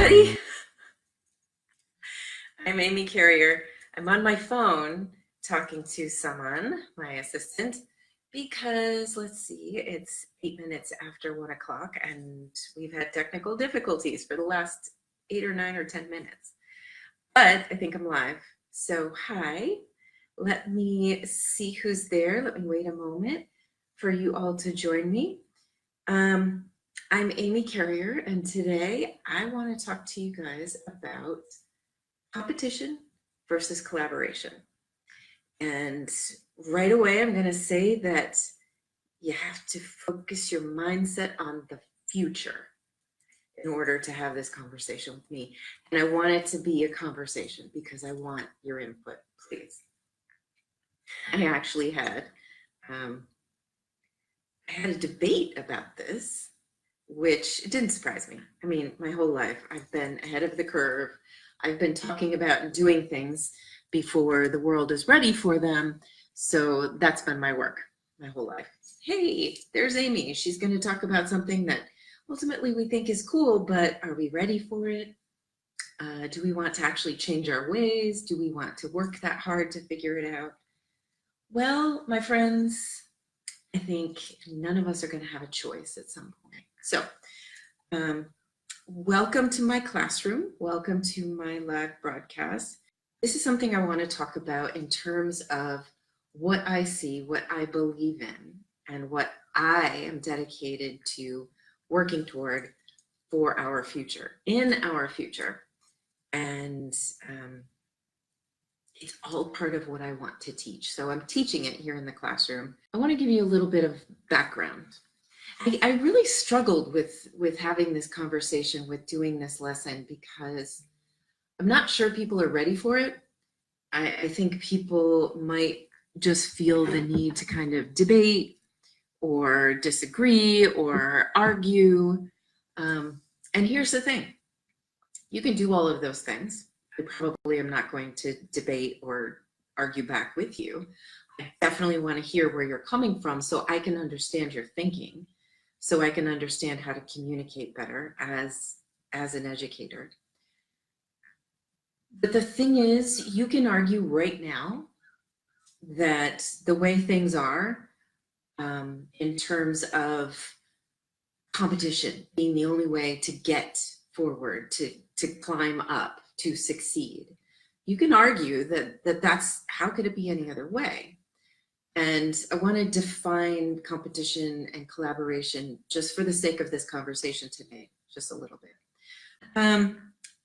everybody. I'm Amy Carrier. I'm on my phone talking to someone, my assistant, because let's see, it's 8 minutes after 1 o'clock and we've had technical difficulties for the last 8 or 9 or 10 minutes. But I think I'm live. So hi, let me see who's there. Let me wait a moment for you all to join me. I'm Amy Carrier, and today I want to talk to you guys about competition versus collaboration. And right away, I'm going to say that you have to focus your mindset on the future in order to have this conversation with me. And I want it to be a conversation because I want your input, please. I actually had a debate about this, which didn't surprise me. I mean, my whole life, I've been ahead of the curve. I've been talking about and doing things before the world is ready for them. So that's been my work my whole life. Hey, there's Amy. She's going to talk about something that ultimately we think is cool, but are we ready for it? Do we want to actually change our ways? Do we want to work that hard to figure it out? Well, my friends, I think none of us are going to have a choice at some point. So welcome to my classroom. Welcome to my live broadcast. This is something I want to talk about in terms of what I see, what I believe in, and what I am dedicated to working toward for our future, in our future. And it's all part of what I want to teach. So I'm teaching it here in the classroom. I want to give you a little bit of background. I really struggled with having this conversation, with doing this lesson, because I'm not sure people are ready for it. I think people might just feel the need to kind of debate or disagree or argue. And here's the thing. You can do all of those things. I probably am not going to debate or argue back with you. I definitely want to hear where you're coming from so I can understand your thinking, so I can understand how to communicate better as an educator. But the thing is, you can argue right now that the way things are, in terms of competition being the only way to get forward, to climb up, to succeed, you can argue that's how could it be any other way? And I want to define competition and collaboration just for the sake of this conversation today, just a little bit.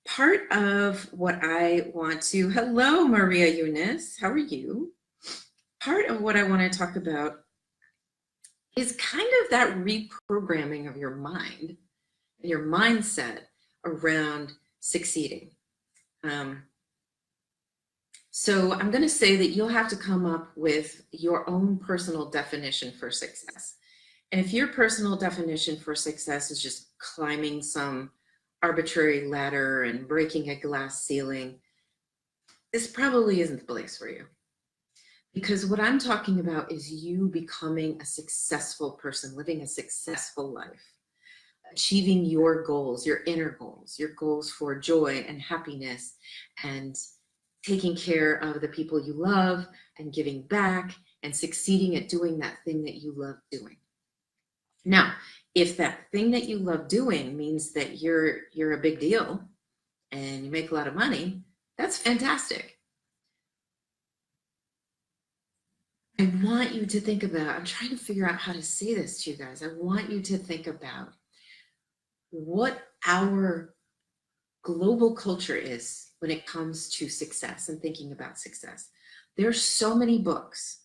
Part of what I want to, hello, Maria Eunice, how are you? Part of what I want to talk about is kind of that reprogramming of your mind and your mindset around succeeding. So I'm going to say that you'll have to come up with your own personal definition for success. And if your personal definition for success is just climbing some arbitrary ladder and breaking a glass ceiling, this probably isn't the place for you. Because what I'm talking about is you becoming a successful person, living a successful life, achieving your goals, your inner goals, your goals for joy and happiness, and taking care of the people you love and giving back and succeeding at doing that thing that you love doing. Now, if that thing that you love doing means that you're a big deal and you make a lot of money, that's fantastic. I want you to think about, I'm trying to figure out how to say this to you guys. I want you to think about what our global culture is when it comes to success and thinking about success. There's so many books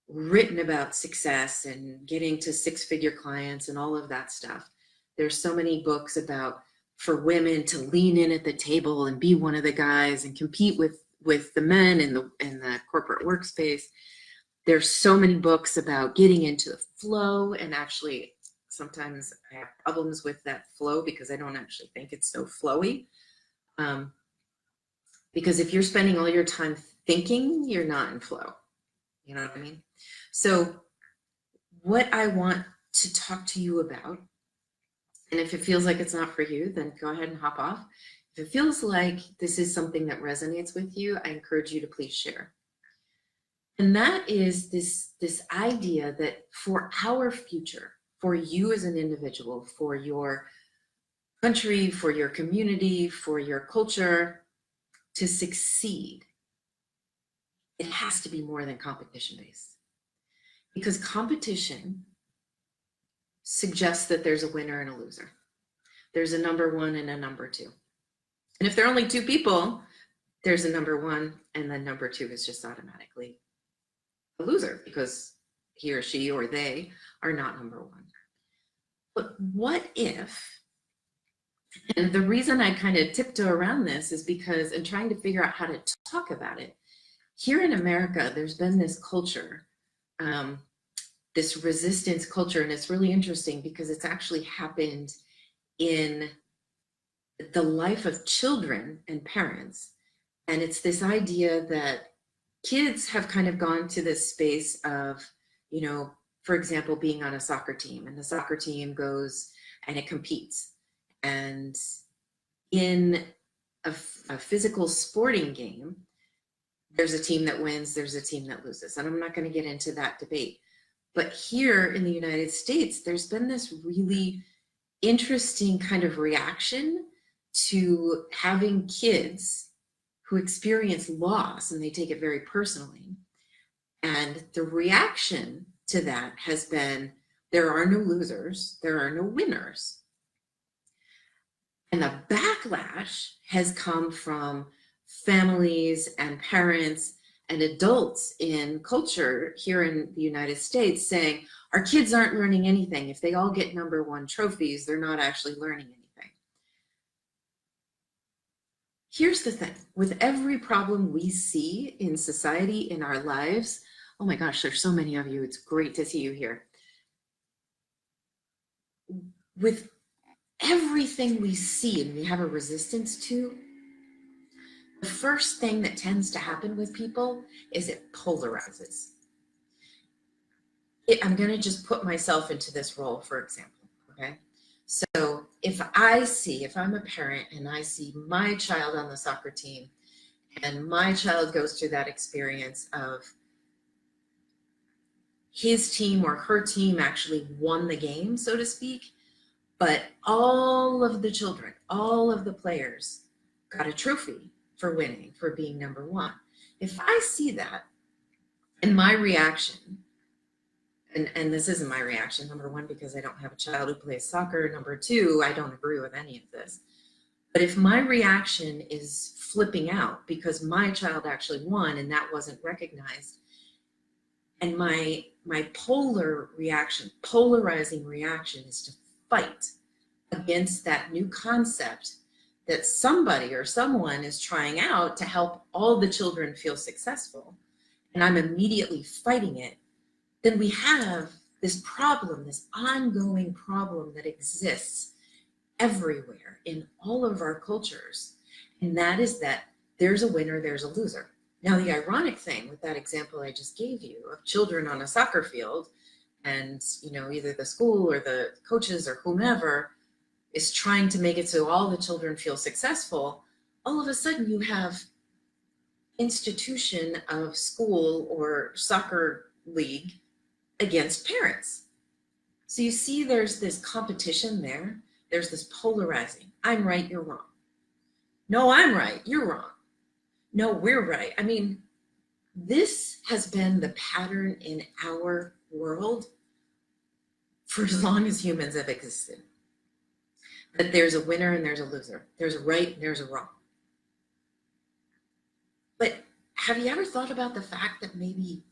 written about success and getting to six-figure clients and all of that stuff. There's so many books about for women to lean in at the table and be one of the guys and compete with the men in the corporate workspace. There's so many books about getting into the flow, and actually sometimes I have problems with that flow because I don't actually think it's so flowy. Because if you're spending all your time thinking, you're not in flow. You know what I mean? So what I want to talk to you about And if it feels like it's not for you, then go ahead and hop off. If it feels like this is something that resonates with you, I encourage you to please share. And that is this idea that for our future, for you as an individual, for your country, for your community, for your culture to succeed, it has to be more than competition based. Because competition suggests that there's a winner and a loser. There's a number one and a number two. And if there are only two people, there's a number one, and then number two is just automatically a loser because he or she or they are not number one. But what if, and the reason I kind of tiptoe around this is because I'm trying to figure out how to talk about it. Here in America, there's been this culture, this resistance culture, and it's really interesting because it's actually happened in the life of children and parents. And it's this idea that kids have kind of gone to this space of, you know, for example, being on a soccer team, and the soccer team goes and it competes. And in a physical sporting game, there's a team that wins, there's a team that loses. And I'm not going to get into that debate. But here in the United States, there's been this really interesting kind of reaction to having kids who experience loss and they take it very personally. And the reaction to that has been, there are no losers, there are no winners. And the backlash has come from families and parents and adults in culture here in the United States saying, our kids aren't learning anything. If they all get number one trophies, they're not actually learning anything. Here's the thing, with every problem we see in society, in our lives, oh my gosh, there's so many of you, it's great to see you here. With everything we see and we have a resistance to, the first thing that tends to happen with people is it polarizes. I'm going to just put myself into this role, for example, okay? So if I'm a parent and I see my child on the soccer team and my child goes through that experience of his team or her team actually won the game, so to speak, but all of the children, all of the players got a trophy for winning, for being number one. If I see that and my reaction, and this isn't my reaction, number one, because I don't have a child who plays soccer. Number two, I don't agree with any of this. But if my reaction is flipping out because my child actually won and that wasn't recognized, and my polarizing reaction is to fight against that new concept that somebody or someone is trying out to help all the children feel successful, and I'm immediately fighting it, then we have this problem, this ongoing problem that exists everywhere in all of our cultures. And that is that there's a winner, there's a loser. Now, the ironic thing with that example I just gave you of children on a soccer field, and either the school or the coaches or whomever is trying to make it so all the children feel successful, all of a sudden you have institution of school or soccer league against parents. So you see there's this competition there. There's this polarizing. I'm right, you're wrong. No, I'm right, you're wrong. No, we're right. I mean, this has been the pattern in our world for as long as humans have existed. That there's a winner and there's a loser. There's a right and there's a wrong. But have you ever thought about the fact that maybe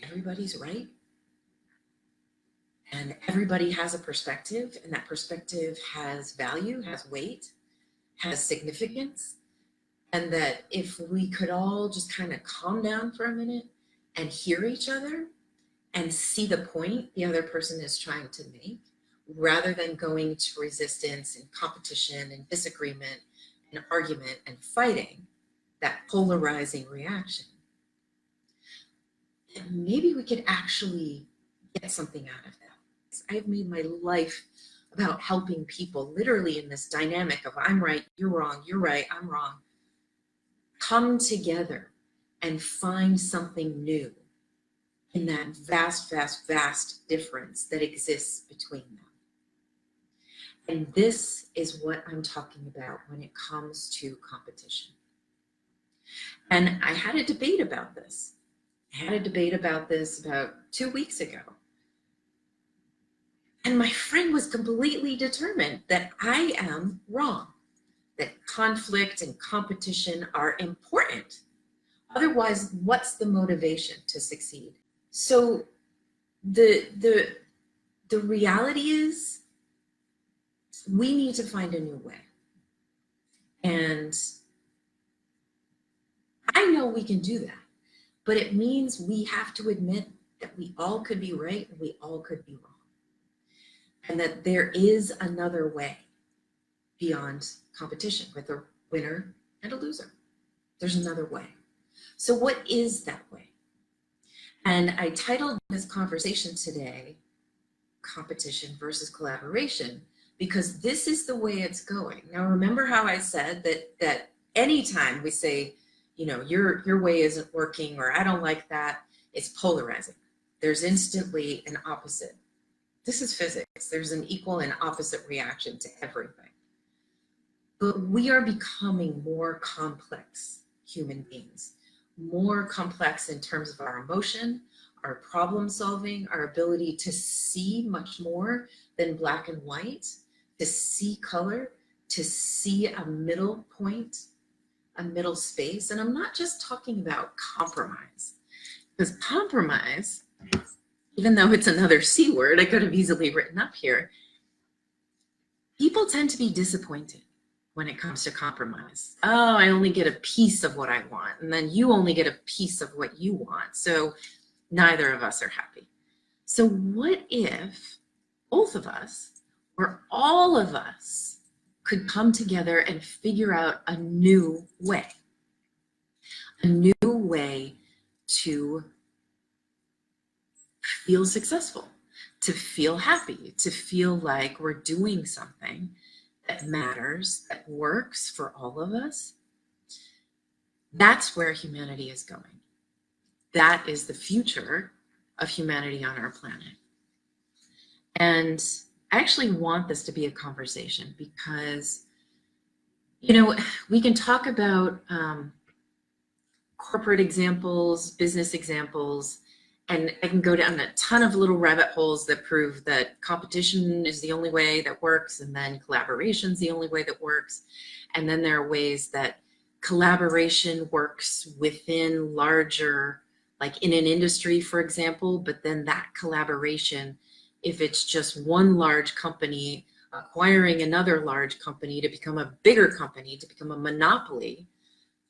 everybody's right? And everybody has a perspective, and that perspective has value, has weight, has significance. And that if we could all just kind of calm down for a minute and hear each other and see the point the other person is trying to make, rather than going to resistance and competition and disagreement and argument and fighting, that polarizing reaction, maybe we could actually get something out of that. I've made my life about helping people literally in this dynamic of I'm right, you're wrong, you're right, I'm wrong, come together and find something new in that vast, vast, vast difference that exists between them. And this is what I'm talking about when it comes to competition. And I had a debate about this. I had a debate about this about 2 weeks ago. And my friend was completely determined that I am wrong, that conflict and competition are important. Otherwise, what's the motivation to succeed? So the reality is we need to find a new way. And I know we can do that, but it means we have to admit that we all could be right and we all could be wrong. And that there is another way beyond competition with a winner and a loser. There's another way. So what is that way? And I titled this conversation today, Competition versus Collaboration, because this is the way it's going. Now, remember how I said that anytime we say, you know, your way isn't working, or I don't like that, it's polarizing. There's instantly an opposite. This is physics. There's an equal and opposite reaction to everything. But we are becoming more complex human beings, more complex in terms of our emotion, our problem solving, our ability to see much more than black and white, to see color, to see a middle point, a middle space. And I'm not just talking about compromise, because compromise, even though it's another C word, I could have easily written up here, people tend to be disappointed when it comes to compromise. Oh, I only get a piece of what I want, and then you only get a piece of what you want. So neither of us are happy. So what if both of us, or all of us, could come together and figure out a new way to feel successful, to feel happy, to feel like we're doing something that matters, that works for all of us? That's where humanity is going. That is the future of humanity on our planet. And I actually want this to be a conversation because, you know, we can talk about corporate examples, business examples, and I can go down a ton of little rabbit holes that prove that competition is the only way that works, and then collaboration is the only way that works. And then there are ways that collaboration works within larger, like in an industry, for example, but then that collaboration, if it's just one large company acquiring another large company to become a bigger company, to become a monopoly,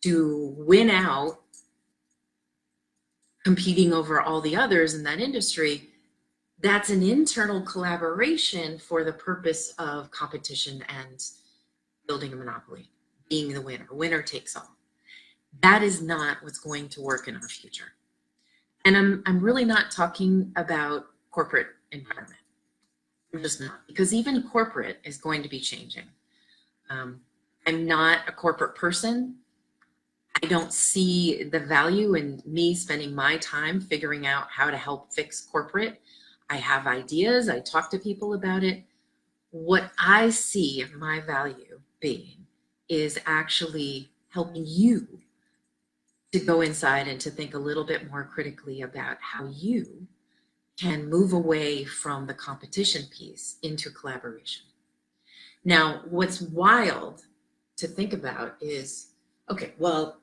to win out, competing over all the others in that industry, that's an internal collaboration for the purpose of competition and building a monopoly, being the winner. Winner takes all. That is not what's going to work in our future. And I'm really not talking about corporate environment. I'm just not, because even corporate is going to be changing. I'm not a corporate person. I don't see the value in me spending my time figuring out how to help fix corporate. I have ideas. I talk to people about it. What I see my value being is actually helping you to go inside and to think a little bit more critically about how you can move away from the competition piece into collaboration. Now, what's wild to think about is, okay, well,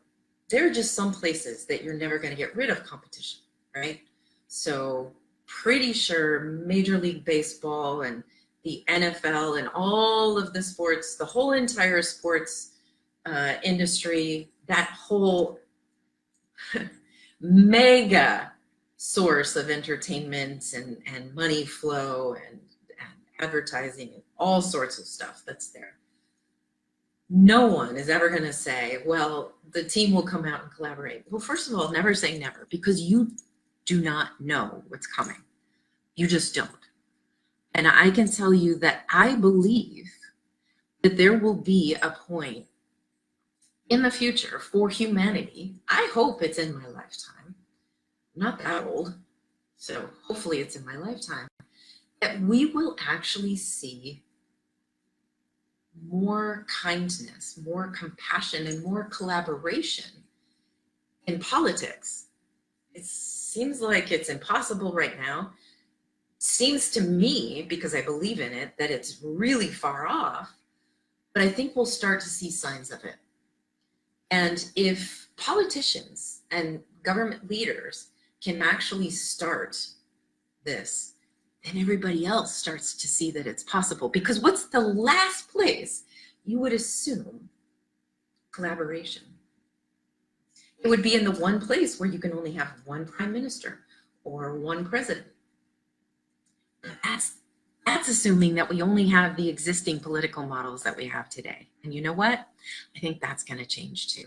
there are just some places that you're never going to get rid of competition, right? So pretty sure Major League Baseball and the NFL and all of the sports, the whole entire sports industry, that whole mega source of entertainment and money flow and advertising and all sorts of stuff that's there. No one is ever going to say, well, the team will come out and collaborate. Well, first of all, never say never, because you do not know what's coming. You just don't. And I can tell you that I believe that there will be a point in the future for humanity. I hope it's in my lifetime. I'm not that old, so hopefully it's in my lifetime, that we will actually see more kindness, more compassion, and more collaboration in politics. It seems like it's impossible right now. It seems to me, because I believe in it, that it's really far off, but I think we'll start to see signs of it. And if politicians and government leaders can actually start this, then everybody else starts to see that it's possible. Because what's the last place you would assume collaboration? It would be in the one place where you can only have one prime minister or one president. That's assuming that we only have the existing political models that we have today. And you know what? I think that's going to change too.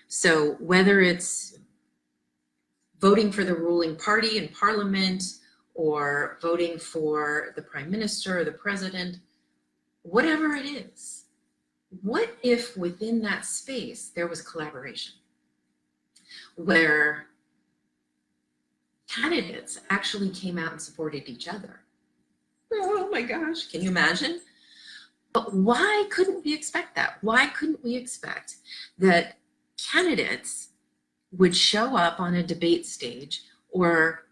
So whether it's voting for the ruling party in parliament or voting for the prime minister or the president, whatever it is, what if within that space there was collaboration where candidates actually came out and supported each other? Oh my gosh, can you imagine? But why couldn't we expect that? Why couldn't we expect that candidates would show up on a debate stage or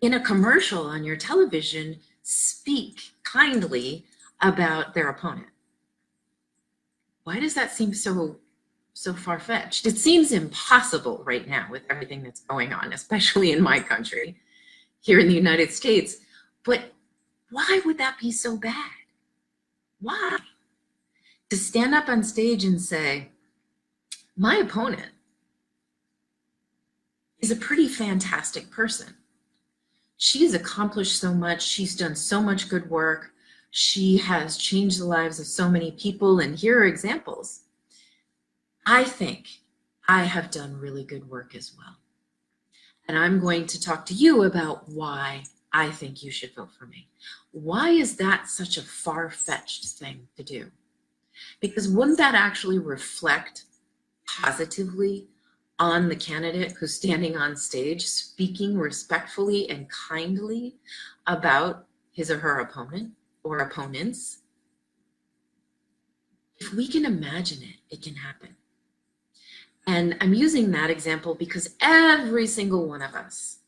in a commercial on your television, speak kindly about their opponent? Why does that seem so far-fetched? It seems impossible right now with everything that's going on, especially in my country, here in the United States. But why would that be so bad? Why? To stand up on stage and say, my opponent is a pretty fantastic person. She's accomplished so much. She's done so much good work. She has changed the lives of so many people. And here are examples. I think I have done really good work as well. And I'm going to talk to you about why I think you should vote for me. Why is that such a far-fetched thing to do? Because wouldn't that actually reflect positively on the candidate who's standing on stage speaking respectfully and kindly about his or her opponent or opponents? If we can imagine it, it can happen. And I'm using that example because every single one of us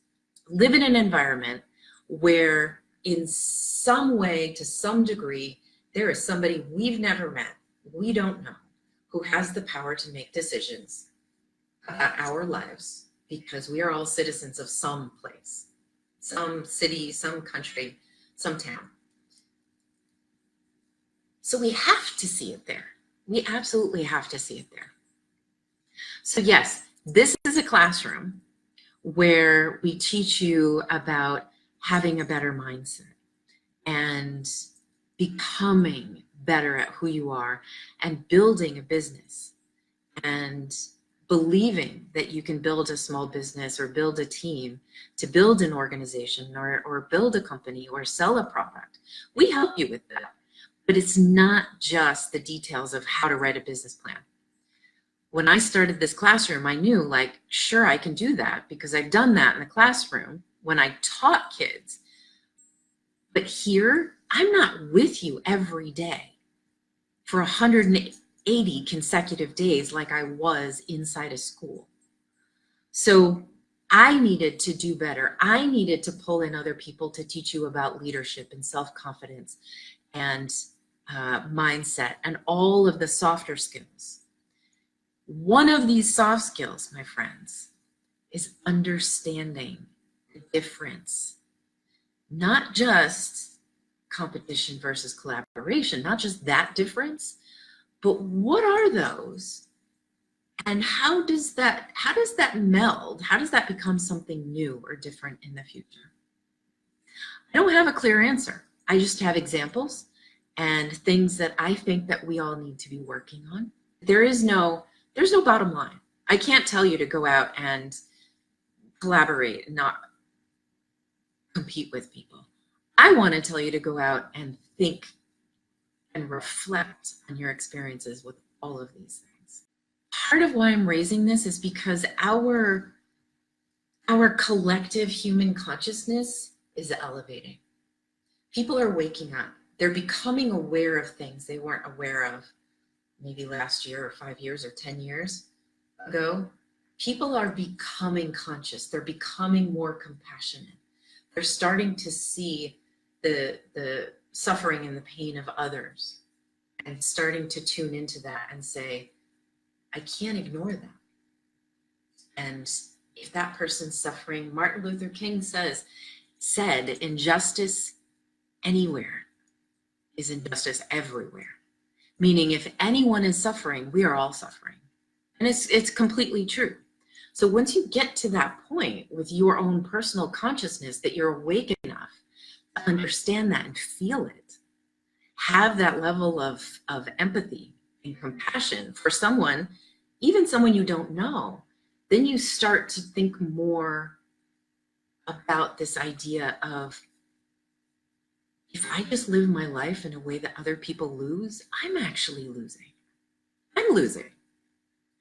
live in an environment where in some way, to some degree, there is somebody we've never met, we don't know, who has the power to make decisions about our lives, because we are all citizens of some place, some city, some country, some town. So we have to see it there. We absolutely have to see it there. So yes, this is a classroom where we teach you about having a better mindset and becoming better at who you are and building a business and believing that you can build a small business or build a team to build an organization or build a company or sell a product. We help you with that, but it's not just the details of how to write a business plan. When I started this classroom, I knew, like, sure, I can do that because I've done that in the classroom when I taught kids. But here, I'm not with you every day for 180 consecutive days like I was inside a school. So I needed to do better. I needed to pull in other people to teach you about leadership and self-confidence and mindset and all of the softer skills. One of these soft skills, my friends, is understanding the difference. Not just competition versus collaboration, not just that difference, but what are those? And how does that meld? How does that become something new or different in the future? I don't have a clear answer. I just have examples and things that I think that we all need to be working on. There's no bottom line. I can't tell you to go out and collaborate and not compete with people. I want to tell you to go out and think and reflect on your experiences with all of these things. Part of why I'm raising this is because our collective human consciousness is elevating. People are waking up. They're becoming aware of things they weren't aware of maybe last year or 5 years or 10 years ago. People are becoming conscious. They're becoming more compassionate. They're starting to see the suffering and the pain of others and starting to tune into that and say, I can't ignore that. And if that person's suffering, Martin Luther King said, injustice anywhere is injustice everywhere. Meaning if anyone is suffering, we are all suffering. And it's completely true. So once you get to that point with your own personal consciousness that you're awake enough to understand that and feel it, have that level of empathy and compassion for someone, even someone you don't know, then you start to think more about this idea of, if I just live my life in a way that other people lose, I'm actually losing. I'm losing.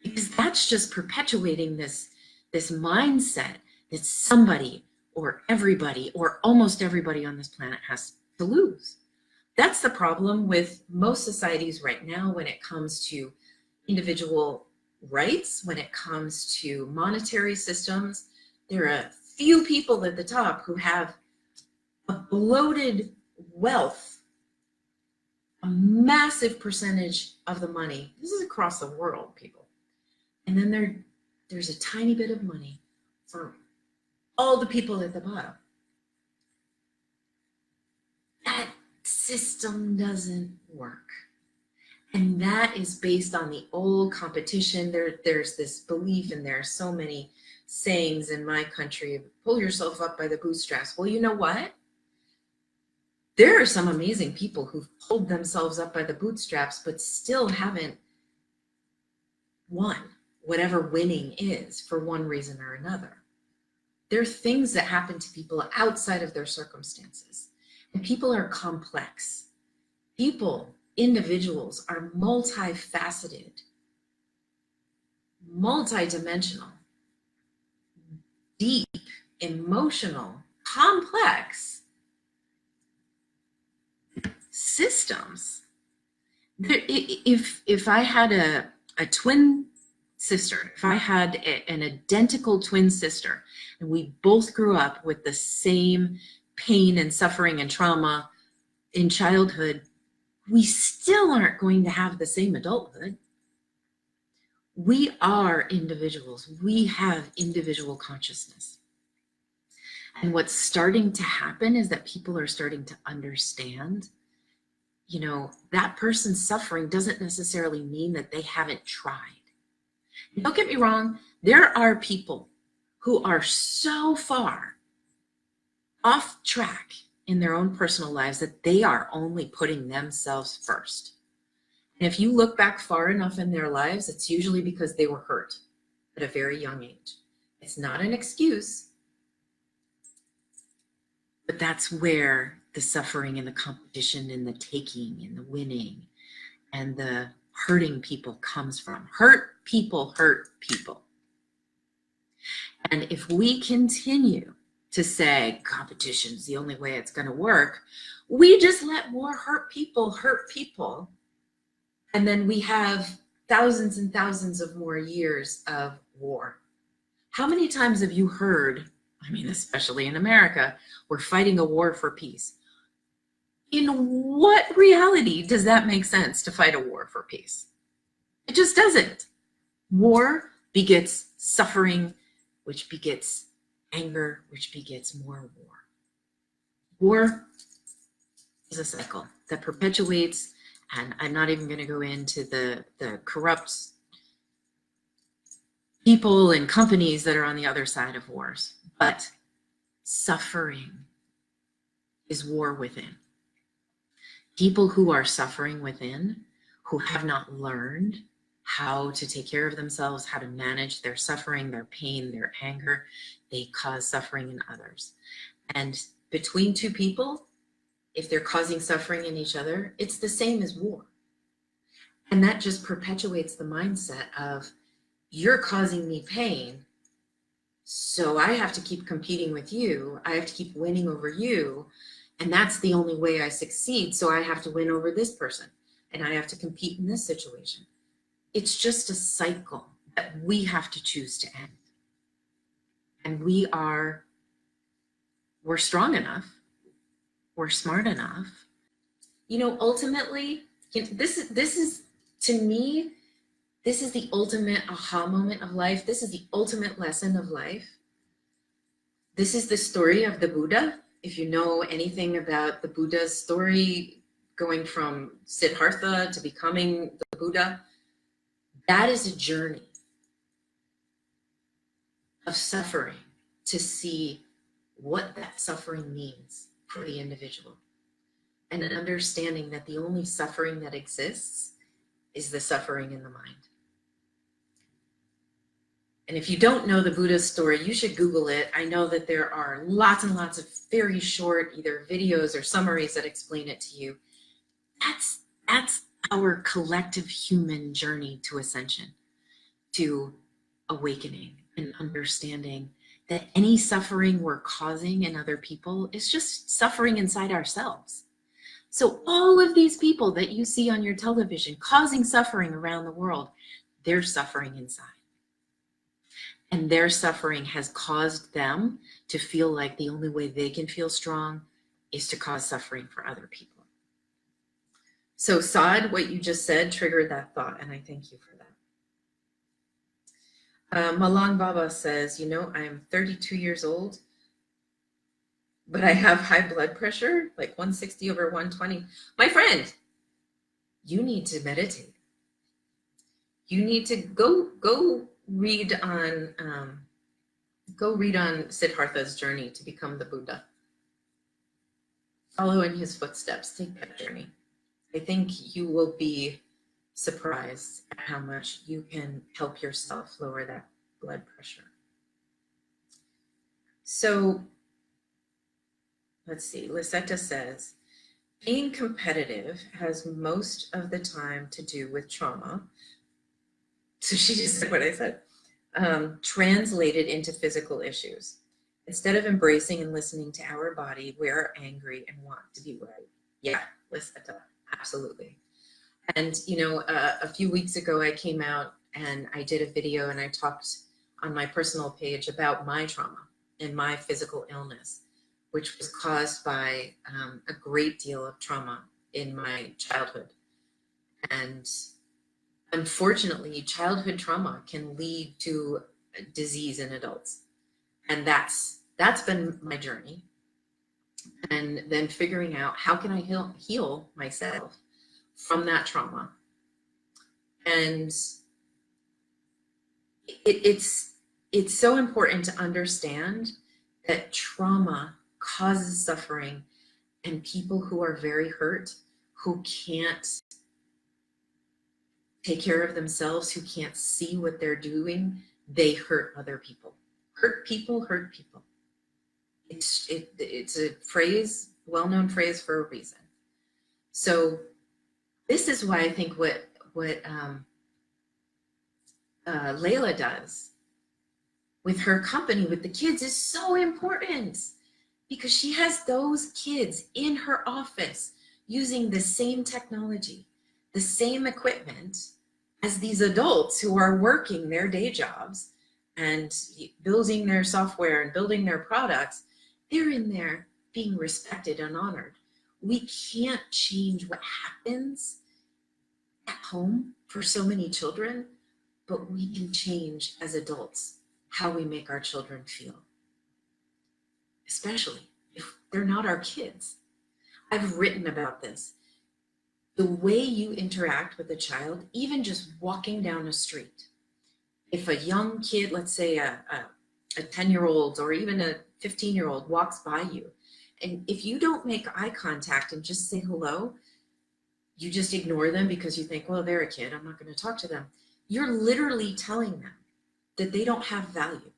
Because that's just perpetuating this mindset that somebody or everybody or almost everybody on this planet has to lose. That's the problem with most societies right now when it comes to individual rights, when it comes to monetary systems. There are a few people at the top who have a bloated wealth, a massive percentage of the money. This is across the world, people. And then there's a tiny bit of money for all the people at the bottom. That system doesn't work. And that is based on the old competition. There's this belief, and there are so many sayings in my country, pull yourself up by the bootstraps. Well, you know what? There are some amazing people who've pulled themselves up by the bootstraps, but still haven't won whatever winning is for one reason or another. There are things that happen to people outside of their circumstances. And people are complex. People, individuals, are multifaceted, multidimensional, deep, emotional, complex systems. If I had a twin sister, if I had an identical twin sister, and we both grew up with the same pain and suffering and trauma in childhood, we still aren't going to have the same adulthood. We are individuals. We have individual consciousness. And what's starting to happen is that people are starting to understand, you know, that person's suffering doesn't necessarily mean that they haven't tried. Don't get me wrong, there are people who are so far off track in their own personal lives that they are only putting themselves first. And if you look back far enough in their lives, it's usually because they were hurt at a very young age. It's not an excuse, but that's where the suffering and the competition and the taking and the winning and the hurting people comes from. Hurt people hurt people. And if we continue to say competition's the only way it's going to work, we just let more hurt people, and then we have thousands and thousands of more years of war. How many times have you heard, I mean, especially in America, we're fighting a war for peace? In what reality does that make sense to fight a war for peace? It just doesn't. War begets suffering, which begets anger, which begets more war. War is a cycle that perpetuates, and I'm not even going to go into the corrupt people and companies that are on the other side of wars, but suffering is war within. People who are suffering within, who have not learned how to take care of themselves, how to manage their suffering, their pain, their anger, they cause suffering in others. And between two people, if they're causing suffering in each other, it's the same as war. And that just perpetuates the mindset of, you're causing me pain, so I have to keep competing with you. I have to keep winning over you. And that's the only way I succeed. So I have to win over this person. And I have to compete in this situation. It's just a cycle that we have to choose to end. And we're strong enough. We're smart enough. Ultimately, this is, to me, this is the ultimate aha moment of life. This is the ultimate lesson of life. This is the story of the Buddha. If you know anything about the Buddha's story, going from Siddhartha to becoming the Buddha, that is a journey of suffering to see what that suffering means for the individual. And an understanding that the only suffering that exists is the suffering in the mind. And if you don't know the Buddha's story, you should Google it. I know that there are lots and lots of very short, either videos or summaries that explain it to you. That's our collective human journey to ascension, to awakening and understanding that any suffering we're causing in other people is just suffering inside ourselves. So all of these people that you see on your television causing suffering around the world, they're suffering inside. And their suffering has caused them to feel like the only way they can feel strong is to cause suffering for other people. So Saad, what you just said triggered that thought, and I thank you for that. Malang Baba says, I'm 32 years old, but I have high blood pressure, like 160/120. My friend, you need to meditate. You need to go read on Siddhartha's journey to become the Buddha. Follow in his footsteps. Take that journey. I think you will be surprised at how much you can help yourself lower that blood pressure. So let's see. Lisetta says, being competitive has most of the time to do with trauma. So she just said what I said, translated into physical issues. Instead of embracing and listening to our body, we are angry and want to be right. Yeah, Lisetta, absolutely. And, a few weeks ago, I came out and I did a video and I talked on my personal page about my trauma and my physical illness, which was caused by a great deal of trauma in my childhood. And unfortunately, childhood trauma can lead to disease in adults. And that's been my journey. And then figuring out, how can I heal myself from that trauma? And it's so important to understand that trauma causes suffering, and people who are very hurt, who can't take care of themselves, who can't see what they're doing, they hurt other people. Hurt people hurt people. It's a phrase, well-known phrase for a reason. So this is why I think what Layla does with her company, with the kids, is so important, because she has those kids in her office using the same technology, the same equipment as these adults who are working their day jobs and building their software and building their products. They're in there being respected and honored. We can't change what happens at home for so many children, but we can change as adults how we make our children feel, especially if they're not our kids. I've written about this. The way you interact with a child, even just walking down a street, if a young kid, let's say a 10-year-old or even a 15-year-old walks by you, and if you don't make eye contact and just say hello, you just ignore them because you think, well, they're a kid, I'm not going to talk to them. You're literally telling them that they don't have value,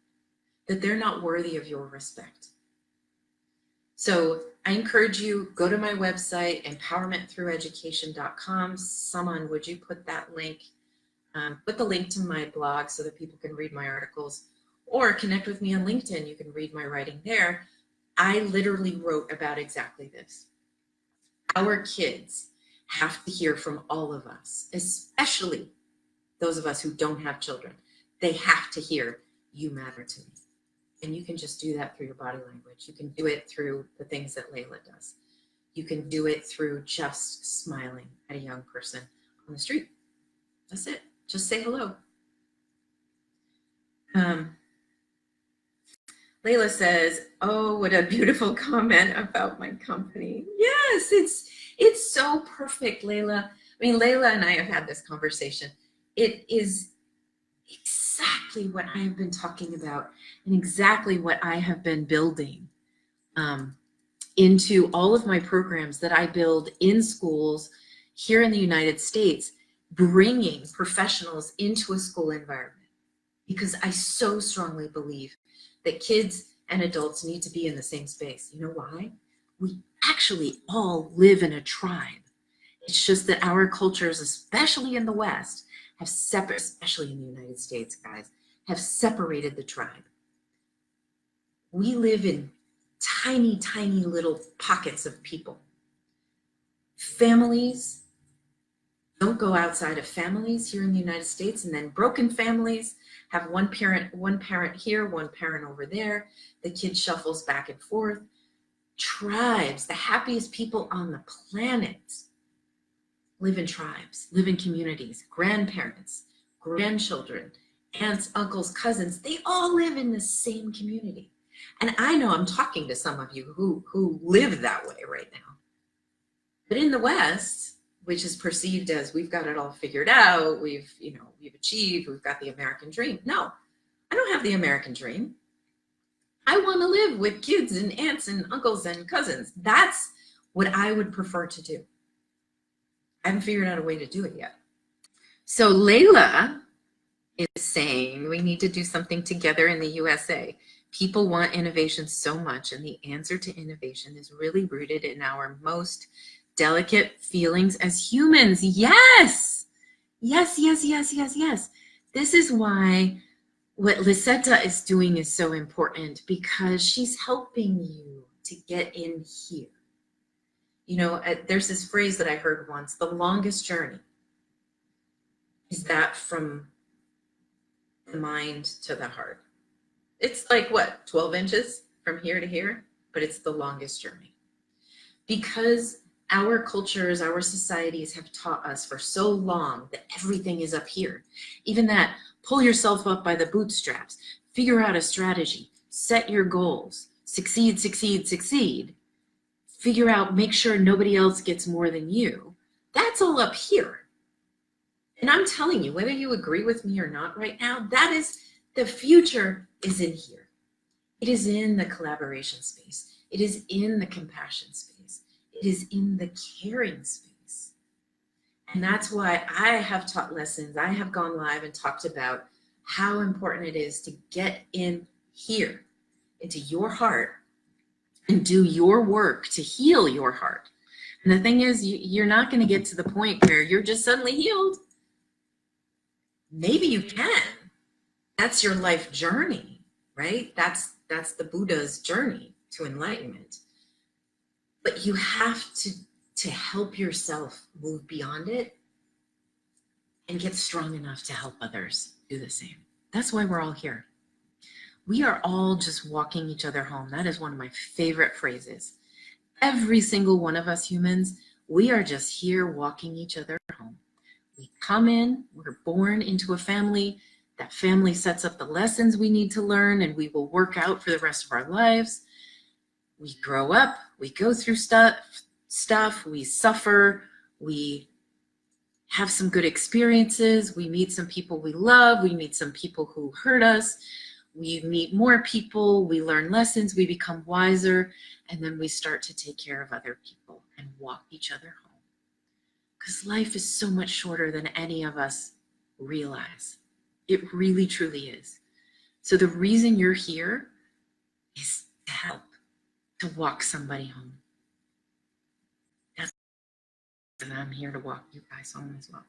that they're not worthy of your respect. So I encourage you, go to my website, empowermentthrougheducation.com. Someone, would you put that link, put the link to my blog so that people can read my articles, or connect with me on LinkedIn. You can read my writing there. I literally wrote about exactly this. Our kids have to hear from all of us, especially those of us who don't have children. They have to hear, you matter to me. And you can just do that through your body language. You can do it through the things that Layla does. You can do it through just smiling at a young person on the street. That's it. Just say hello. Layla says, oh, what a beautiful comment about my company. Yes, it's so perfect, Layla. I mean, Layla and I have had this conversation. It is exactly what I have been talking about and exactly what I have been building into all of my programs that I build in schools here in the United States, bringing professionals into a school environment, because I so strongly believe that kids and adults need to be in the same space. You know why? We actually all live in a tribe. It's just that our cultures, especially in the West, have separate, especially in the United States, guys, have separated the tribe. We live in tiny, tiny little pockets of people. Families don't go outside of families here in the United States, and then broken families have one parent here, one parent over there. The kid shuffles back and forth. Tribes, the happiest people on the planet, live in tribes, live in communities. Grandparents, grandchildren, aunts, uncles, cousins, they all live in the same community. And I know I'm talking to some of you who live that way right now. But in the West, which is perceived as we've got it all figured out, we've achieved, we've got the American dream. No, I don't have the American dream. I want to live with kids and aunts and uncles and cousins. That's what I would prefer to do. I haven't figured out a way to do it yet. So Layla is saying we need to do something together in the USA. People want innovation so much, and the answer to innovation is really rooted in our most delicate feelings as humans. Yes, yes, yes, yes, yes, yes. This is why what Lisetta is doing is so important, because she's helping you to get in here. You know, there's this phrase that I heard once, the longest journey is that from the mind to the heart. It's like what, 12 inches from here to here, but it's the longest journey. Because our cultures, our societies have taught us for so long that everything is up here. Even that, pull yourself up by the bootstraps, figure out a strategy, set your goals, succeed, succeed, succeed, figure out, make sure nobody else gets more than you. That's all up here. And I'm telling you, whether you agree with me or not right now, that is, the future is in here. It is in the collaboration space. It is in the compassion space. It is in the caring space. And that's why I have taught lessons. I have gone live and talked about how important it is to get in here, into your heart, and do your work to heal your heart. And the thing is, you're not going to get to the point where you're just suddenly healed. Maybe you can. That's your life journey, right? That's the Buddha's journey to enlightenment. But you have to help yourself move beyond it and get strong enough to help others do the same. That's why we're all here. We are all just walking each other home. That is one of my favorite phrases. Every single one of us humans, we are just here walking each other home. We come in, we're born into a family. That family sets up the lessons we need to learn and we will work out for the rest of our lives. We grow up, we go through stuff, we suffer, we have some good experiences, we meet some people we love, we meet some people who hurt us, we meet more people, we learn lessons, we become wiser, and then we start to take care of other people and walk each other home. Because life is so much shorter than any of us realize. It really, truly is. So the reason you're here is to help, to walk somebody home. And I'm here to walk you guys home as well.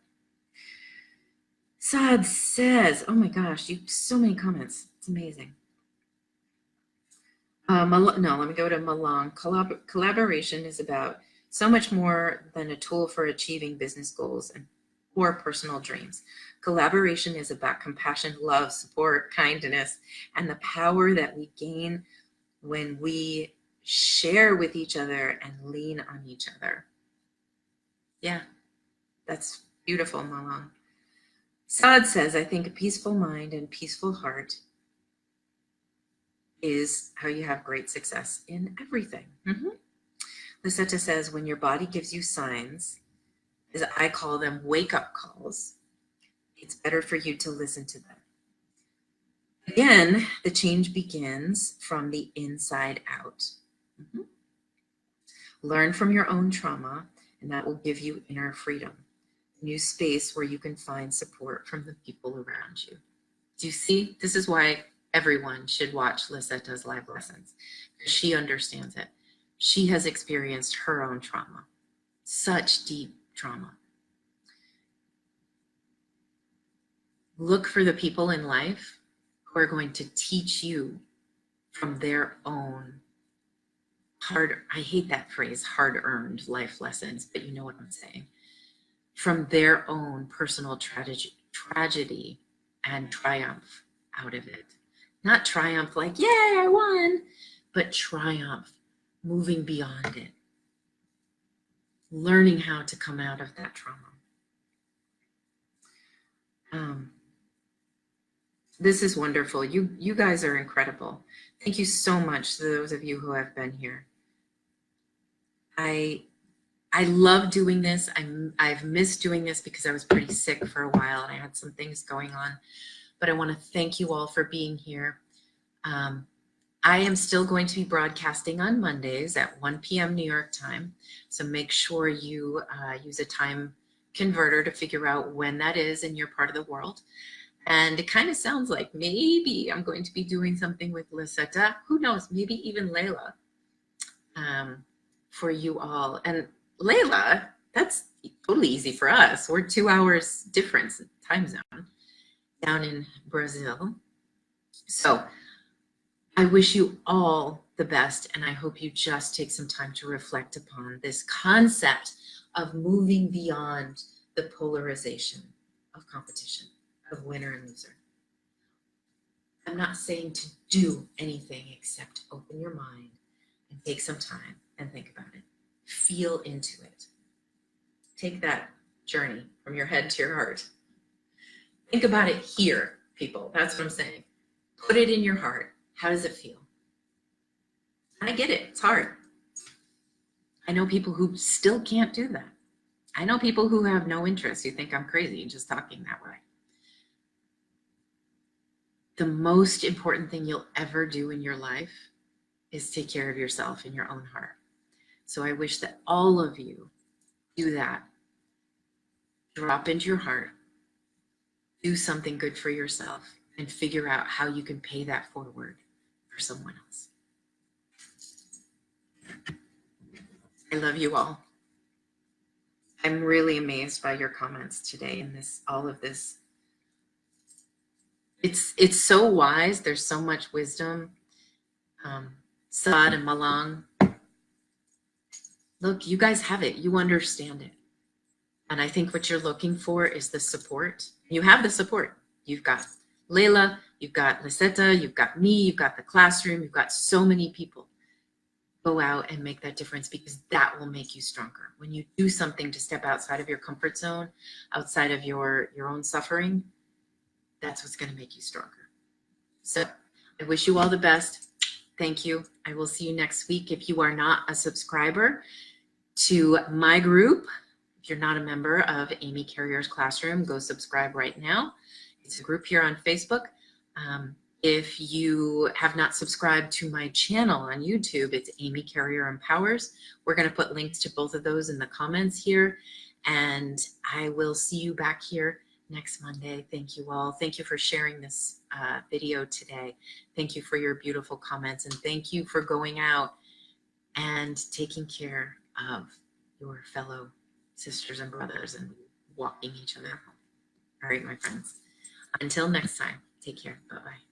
Saad says, oh my gosh, you so many comments. It's amazing. No, let me go to Malang. Collaboration is about so much more than a tool for achieving business goals or personal dreams. Collaboration is about compassion, love, support, kindness, and the power that we gain when we share with each other and lean on each other. Yeah, that's beautiful, Malang. Saad says, I think a peaceful mind and peaceful heart is how you have great success in everything. Lisetta says, when your body gives you signs, as I call them wake-up calls, it's better for you to listen to them. Again, the change begins from the inside out. Learn from your own trauma, and that will give you inner freedom, a new space where you can find support from the people around you. Do you see? This is why everyone should watch Lisetta's live lessons, because she understands it. She has experienced her own trauma, such deep trauma. Look for the people in life who are going to teach you from their own I hate that phrase, hard-earned life lessons, but you know what I'm saying. From their own personal tragedy and triumph out of it. Not triumph like, yay, I won, but triumph, moving beyond it. Learning how to come out of that trauma. This is wonderful. You guys are incredible. Thank you so much to those of you who have been here. I love doing this. I've missed doing this because I was pretty sick for a while and I had some things going on. But I want to thank you all for being here. I am still going to be broadcasting on Mondays at 1 p.m. New York time. So make sure you use a time converter to figure out when that is in your part of the world. And it kind of sounds like maybe I'm going to be doing something with Lisetta. Who knows? Maybe even Layla for you all. And Layla, that's totally easy for us. We're 2 hours difference time zone down in Brazil. So I wish you all the best, and I hope you just take some time to reflect upon this concept of moving beyond the polarization of competition, of winner and loser. I'm not saying to do anything except open your mind and take some time and think about it. Feel into it. Take that journey from your head to your heart. Think about it here, people. That's what I'm saying. Put it in your heart. How does it feel? I get it. It's hard. I know people who still can't do that. I know people who have no interest, who think I'm crazy just talking that way. The most important thing you'll ever do in your life is take care of yourself in your own heart. So I wish that all of you do that. Drop into your heart. Do something good for yourself and figure out how you can pay that forward for someone else. I love you all. I'm really amazed by your comments today and all of this. It's so wise. There's so much wisdom. Saad and Malang, look, you guys have it. You understand it. And I think what you're looking for is the support. You have the support. You've got Layla, you've got Lisetta, you've got me, you've got the classroom, you've got so many people. Go out and make that difference, because that will make you stronger. When you do something to step outside of your comfort zone, outside of your own suffering, that's what's going to make you stronger. So I wish you all the best. Thank you. I will see you next week. If you are not a subscriber to my group, if you're not a member of Amy Carrier's Classroom, go subscribe right now. It's a group here on Facebook. If you have not subscribed to my channel on YouTube, it's Amy Carrier Empowers. We're going to put links to both of those in the comments here. And I will see you back here next Monday. Thank you all. Thank you for sharing this video today. Thank you for your beautiful comments. And thank you for going out and taking care of your fellow sisters and brothers and walking each other home. All right, my friends. Until next time, take care. Bye-bye.